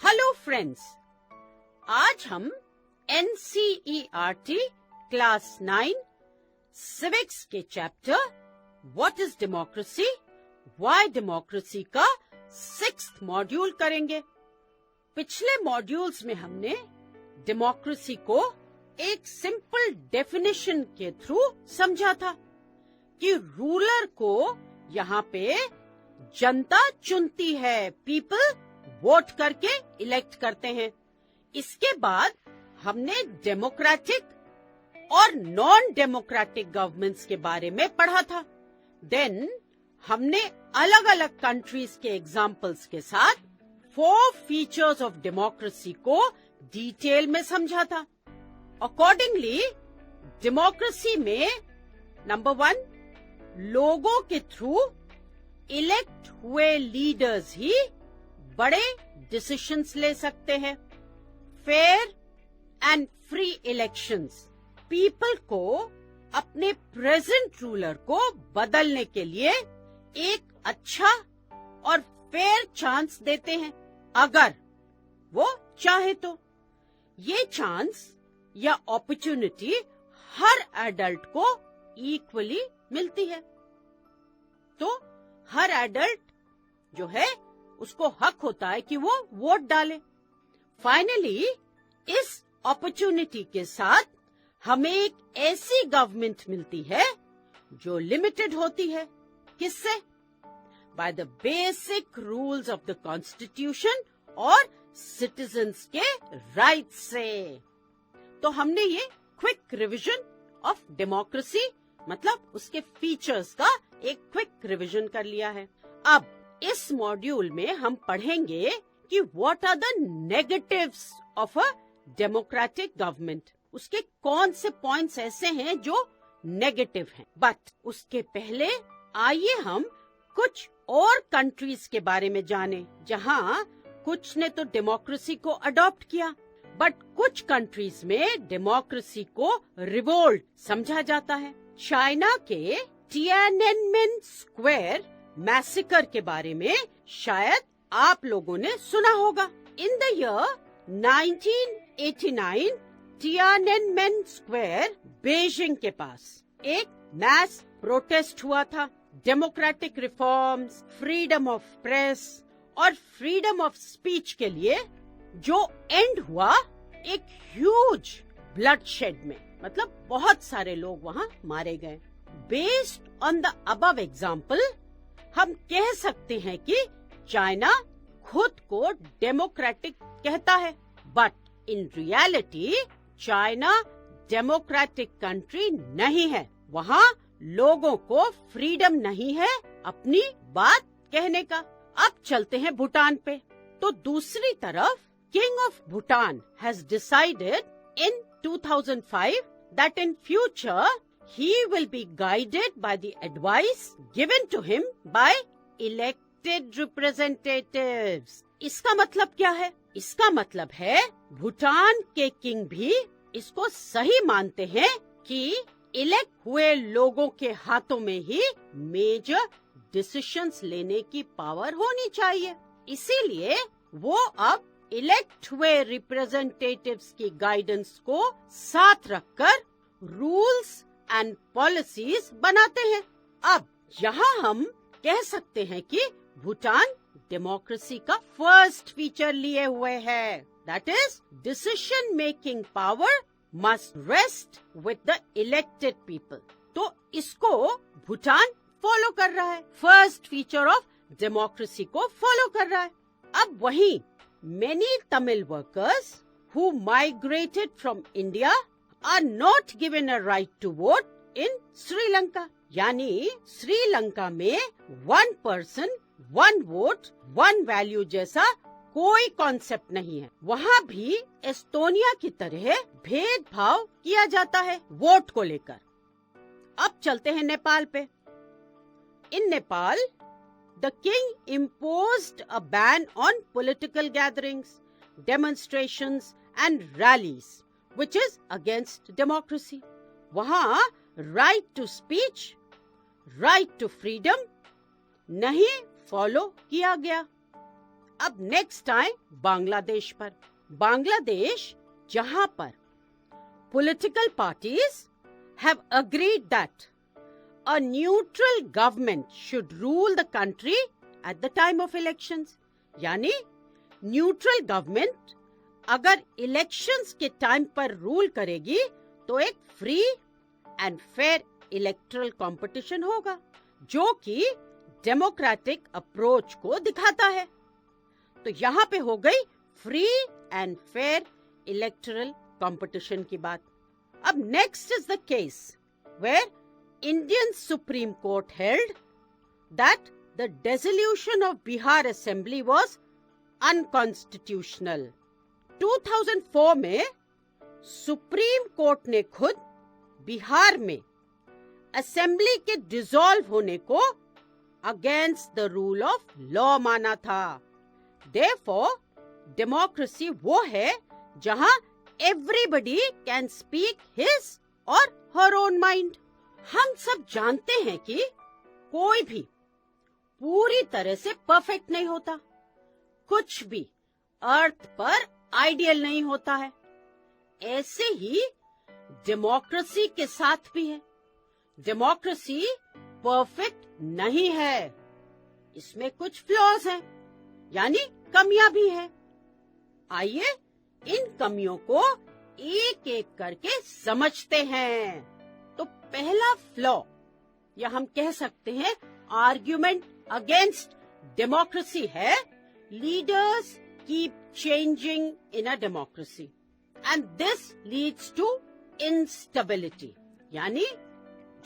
Hello friends, आज हम NCERT class 9 civics के chapter what is democracy, why democracy का 6th मॉड्यूल करेंगे। पिछले मॉड्यूल्स में हमने डेमोक्रेसी को एक सिंपल डेफिनेशन के थ्रू समझा था कि रूलर को यहाँ पे जनता चुनती है, पीपल वोट करके इलेक्ट करते हैं। इसके बाद हमने डेमोक्रेटिक और नॉन डेमोक्रेटिक गवर्नमेंट्स के बारे में पढ़ा था। देन हमने अलग अलग कंट्रीज के एग्जाम्पल्स के साथ 4 फीचर्स ऑफ डेमोक्रेसी को डिटेल में समझा था। अकॉर्डिंगली डेमोक्रेसी में नंबर 1, लोगों के थ्रू इलेक्ट हुए लीडर्स ही बड़े डिसीजंस ले सकते हैं। Fair and free elections people को अपने प्रेजेंट रूलर को बदलने के लिए एक अच्छा और फेयर चांस देते हैं, अगर वो चाहे तो। ये चांस या अपॉर्चुनिटी हर एडल्ट को इक्वली मिलती है, तो हर एडल्ट जो है उसको हक होता है कि वो वोट डाले। फाइनली इस अपॉर्चुनिटी के साथ हमें एक ऐसी गवर्नमेंट मिलती है जो लिमिटेड होती है। किससे? By the basic rules of the constitution और सिटीजन्स के राइट्स से। तो हमने ये क्विक रिवीजन ऑफ डेमोक्रेसी मतलब उसके फीचर्स का एक क्विक रिवीजन कर लिया है। अब इस मॉड्यूल में हम पढ़ेंगे कि what are the negatives of a democratic government. उसके कौन से पॉइंट्स ऐसे हैं जो नेगेटिव हैं। बट उसके पहले आइए हम कुछ और कंट्रीज के बारे में जाने जहां कुछ ने तो डेमोक्रेसी को अडॉप्ट किया, बट कुछ कंट्रीज में डेमोक्रेसी को रिवोल्ट समझा जाता है। चाइना के टियाननमेन स्क्वायर मैसेकर के बारे में शायद आप लोगों ने सुना होगा। In the year 1989 Tiananmen Square Beijing के पास एक मैस प्रोटेस्ट हुआ था। Democratic reforms, freedom of press और फ्रीडम ऑफ स्पीच के लिए जो एंड हुआ एक ह्यूज ब्लडशेड में, मतलब बहुत सारे लोग वहाँ मारे गए। Based on the above example हम कह सकते हैं कि चाइना खुद को डेमोक्रेटिक कहता है, but in reality China democratic country नहीं है। वहाँ लोगों को फ्रीडम नहीं है अपनी बात कहने का। अब चलते हैं भूटान पे। तो दूसरी तरफ king of Bhutan has decided in 2005 that in future he will be guided by the advice given to him by elected representatives। इसका मतलब क्या है? इसका मतलब है भूटान के किंग भी इसको सही मानते हैं कि इलेक्ट हुए लोगों के हाथों में ही मेजर डिसीजंस लेने की पावर होनी चाहिए। इसीलिए वो अब इलेक्ट हुए रिप्रेजेंटेटिव्स की गाइडेंस को साथ रखकर रूल्स एंड पॉलिसीज बनाते हैं। अब यहाँ हम कह सकते हैं कि भूटान डेमोक्रेसी का फर्स्ट फीचर लिए हुए है, that is decision making power must rest with the elected people. तो इसको भूटान फॉलो कर रहा है, फर्स्ट फीचर ऑफ डेमोक्रेसी को फॉलो कर रहा है। अब वहीं many Tamil workers who migrated from India are not given a right to vote in Sri Lanka। यानी श्रीलंका में 1 person 1 vote 1 value जैसा कोई कॉन्सेप्ट नहीं है। वहाँ भी एस्टोनिया की तरह भेदभाव किया जाता है वोट को लेकर। अब चलते हैं नेपाल पे। In Nepal the king imposed a ban on political gatherings, demonstrations and rallies which is against democracy। वहाँ right to speech, right to freedom नहीं फॉलो किया गया। अब नेक्स्ट आए बांग्लादेश पर। बांग्लादेश जहां पर political parties have agreed that a neutral government should rule the country at the time of elections, यानी न्यूट्रल गवर्नमेंट अगर इलेक्शंस के टाइम पर रूल करेगी तो एक free and fair electoral competition होगा जो कि डेमोक्रेटिक अप्रोच को दिखाता है। तो यहाँ पे हो गई free and fair electoral competition की बात। अब next is the case where Indian Supreme Court held that the dissolution of Bihar assembly was unconstitutional. 2004 में सुप्रीम कोर्ट ने खुद बिहार में असेंबली के डिसॉल्व होने को against the rule of law माना था। देयरफॉर डेमोक्रेसी वो है जहां एवरीबडी कैन स्पीक हिज और हर ओन माइंड। हम सब जानते हैं कि कोई भी पूरी तरह से परफेक्ट नहीं होता, कुछ भी अर्थ पर आइडियल नहीं होता है। ऐसे ही डेमोक्रेसी के साथ भी है। डेमोक्रेसी परफेक्ट नहीं है, इसमें कुछ फ्लॉज हैं, यानी कमियां भी हैं। आइए इन कमियों को एक एक करके समझते हैं। तो पहला फ्लॉ या हम कह सकते हैं आर्ग्यूमेंट अगेंस्ट डेमोक्रेसी है, leaders keep changing in a democracy and this leads to instability. यानी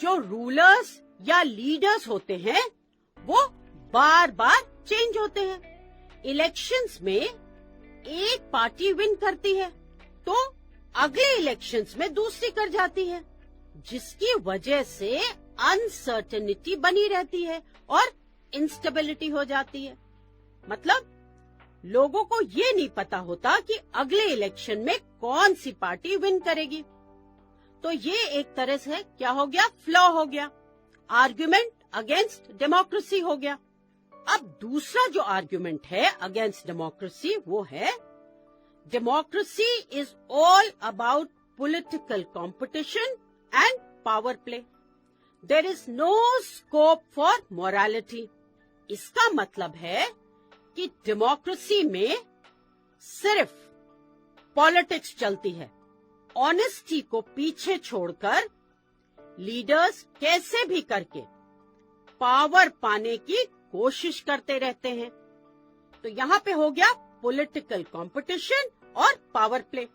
जो रूलर्स या लीडर्स होते हैं वो बार बार चेंज होते हैं। इलेक्शंस में एक पार्टी विन करती है तो अगले इलेक्शंस में दूसरी कर जाती है, जिसकी वजह से अनसर्टेनिटी बनी रहती है और इंस्टेबिलिटी हो जाती है। मतलब लोगों को ये नहीं पता होता कि अगले इलेक्शन में कौन सी पार्टी विन करेगी। तो ये एक तरह से क्या हो गया, फ्लॉ हो गया, आर्ग्यूमेंट अगेंस्ट डेमोक्रेसी हो गया। अब दूसरा जो आर्ग्यूमेंट है अगेंस्ट डेमोक्रेसी वो है democracy is all about political competition and power play, there is no scope for morality. इसका मतलब है कि डेमोक्रेसी में सिर्फ पॉलिटिक्स चलती है। ऑनेस्टी को पीछे छोड़कर लीडर्स कैसे भी करके पावर पाने की कोशिश करते रहते हैं। तो यहाँ पे हो गया पॉलिटिकल कंपटीशन और पावर प्ले,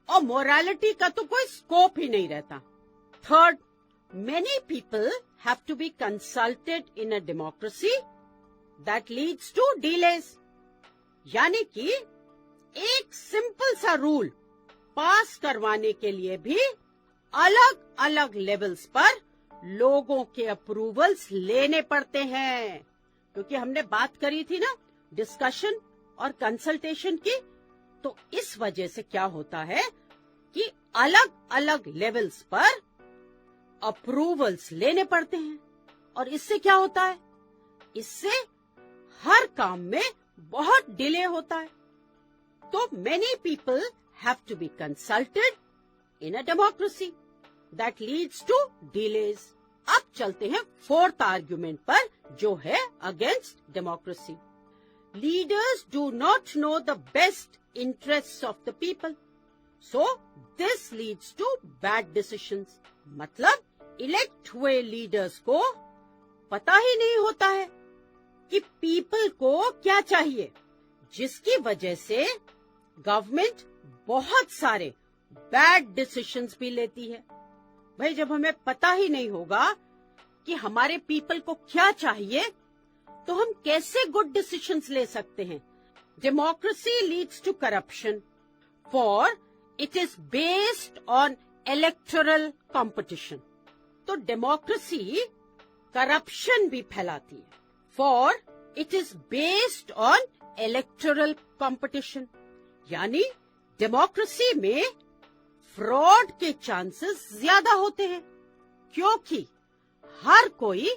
और मोरालिटी का तो कोई स्कोप ही नहीं रहता। Third, many people have to be consulted in a democracy that leads to delays. यानी कि एक सिंपल सा रूल पास करवाने के लिए भी अलग अलग लेवल्स पर लोगों के अप्रूवल्स लेने पड़ते हैं, क्योंकि हमने बात करी थी ना डिस्कशन और कंसल्टेशन की। तो इस वजह से क्या होता है कि अलग अलग लेवल्स पर अप्रूवल्स लेने पड़ते हैं, और इससे क्या होता है, इससे हर काम में बहुत डिले होता है। तो many people have to be consulted in a democracy that leads to delays. अब चलते हैं फोर्थ आर्ग्यूमेंट पर जो है against democracy. Leaders do not know the best interest of the people, so this leads to bad decisions. मतलब elect हुए leaders को पता ही नहीं होता है कि पीपल को क्या चाहिए, जिसकी वजह से गवर्नमेंट बहुत सारे बैड डिसीजंस भी लेती है। भाई जब हमें पता ही नहीं होगा कि हमारे पीपल को क्या चाहिए तो हम कैसे गुड डिसीजंस ले सकते हैं। Democracy leads to corruption for it is based on electoral competition. तो डेमोक्रेसी करप्शन भी फैलाती है, for it is based on electoral competition. यानी डेमोक्रेसी में फ्रॉड के चांसेस ज्यादा होते हैं, क्योंकि हर कोई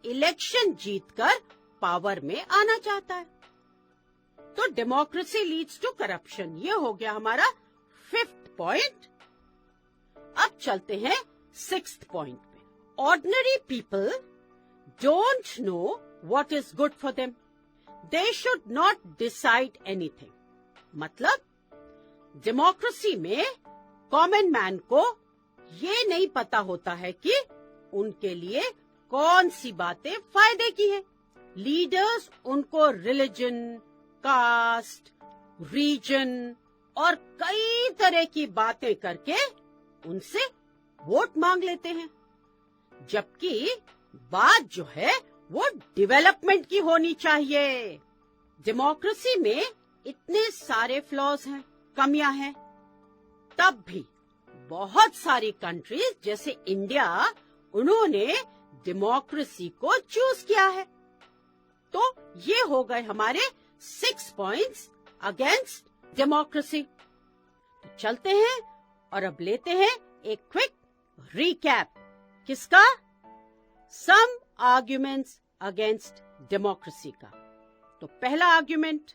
इलेक्शन जीतकर पावर में आना चाहता है। तो डेमोक्रेसी लीड्स टू करप्शन, ये हो गया हमारा 5th पॉइंट। अब चलते हैं 6th पॉइंट पे। Ordinary people don't know what is good for them, they should not decide anything. मतलब डेमोक्रेसी में कॉमन मैन को ये नहीं पता होता है कि उनके लिए कौन सी बातें फायदे की है। लीडर्स उनको रिलीजन, कास्ट, रीजन और कई तरह की बातें करके उनसे वोट मांग लेते हैं, जबकि बात जो है वो डेवलपमेंट की होनी चाहिए। डेमोक्रेसी में इतने सारे फ्लॉज हैं, कमियां हैं, तब भी बहुत सारी कंट्रीज जैसे इंडिया, उन्होंने डेमोक्रेसी को चूज किया है। तो ये हो गए हमारे 6 पॉइंट्स अगेंस्ट डेमोक्रेसी। तो चलते हैं और अब लेते हैं एक क्विक रिकैप। किसका? सम आर्ग्यूमेंट्स अगेंस्ट डेमोक्रेसी का। तो पहला आर्ग्यूमेंट,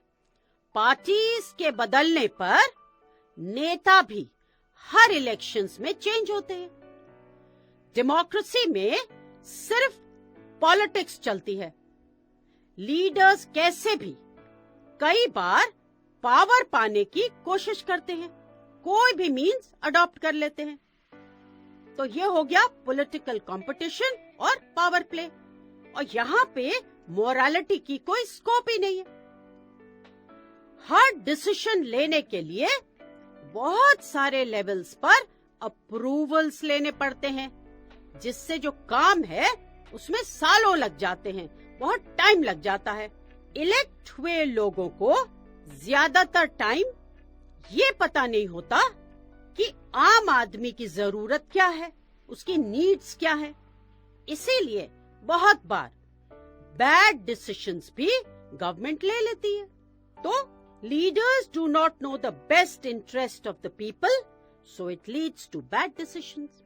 पार्टीज के बदलने पर नेता भी हर इलेक्शंस में चेंज होते हैं। डेमोक्रेसी में सिर्फ पॉलिटिक्स चलती है। लीडर्स कैसे भी कई बार पावर पाने की कोशिश करते हैं, कोई भी मीन्स अडॉप्ट कर लेते हैं। तो ये हो गया पॉलिटिकल कंपटीशन और पावर प्ले, और यहाँ पे मोरालिटी की कोई स्कोप ही नहीं है। हर डिसीजन लेने के लिए बहुत सारे लेवल्स पर अप्रूवल्स लेने पड़ते हैं, जिससे जो काम है उसमें सालों लग जाते हैं, बहुत टाइम लग जाता है। इलेक्ट हुए लोगों को ज्यादातर टाइम ये पता नहीं होता कि आम आदमी की जरूरत क्या है, उसकी नीड्स क्या है। इसीलिए बहुत बार बैड डिसीजंस भी गवर्नमेंट ले लेती है। तो leaders do not know the best interest of the people, so it leads to bad decisions.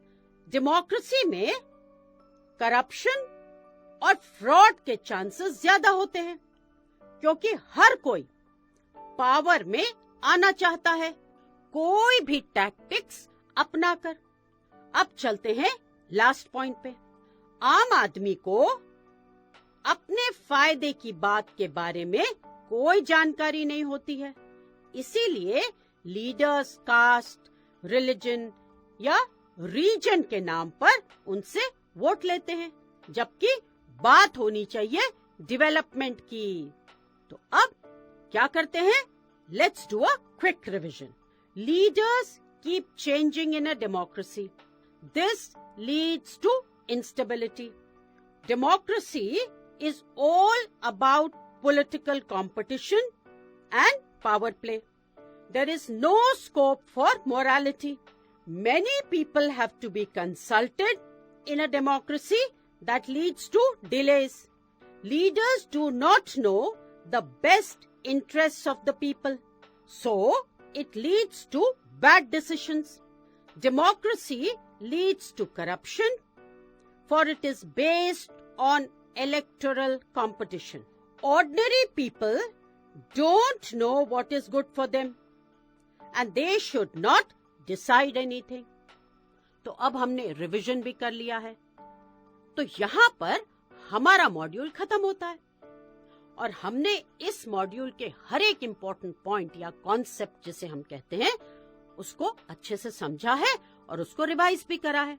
Democracy में करप्शन और फ्रॉड के चांसेस ज्यादा होते हैं, क्योंकि हर कोई पावर में आना चाहता है, कोई भी टैक्टिक्स अपनाकर। अब चलते हैं लास्ट पॉइंट पे। आम आदमी को अपने फायदे की बात के बारे में कोई जानकारी नहीं होती है, इसीलिए लीडर्स कास्ट, रिलीजन या रीजन के नाम पर उनसे वोट लेते हैं, जबकि बात होनी चाहिए डेवलपमेंट की। तो अब क्या करते हैं? Let's do a quick revision. Leaders keep changing in a democracy, this leads to instability. Democracy is all about political competition and power play. There is no scope for morality. Many people have to be consulted in a democracy that leads to delays. Leaders do not know the best interests of the people, so it leads to bad decisions. Democracy leads to corruption, for it is based on electoral competition. Ordinary people don't know what is good for them, and they should not decide anything. तो अब हमने revision भी कर लिया है, तो यहाँ पर हमारा मॉड्यूल खत्म होता है, और हमने इस मॉड्यूल के हर एक इम्पोर्टेंट पॉइंट या कॉन्सेप्ट जिसे हम कहते हैं, उसको अच्छे से समझा है और उसको रिवाइज भी करा है।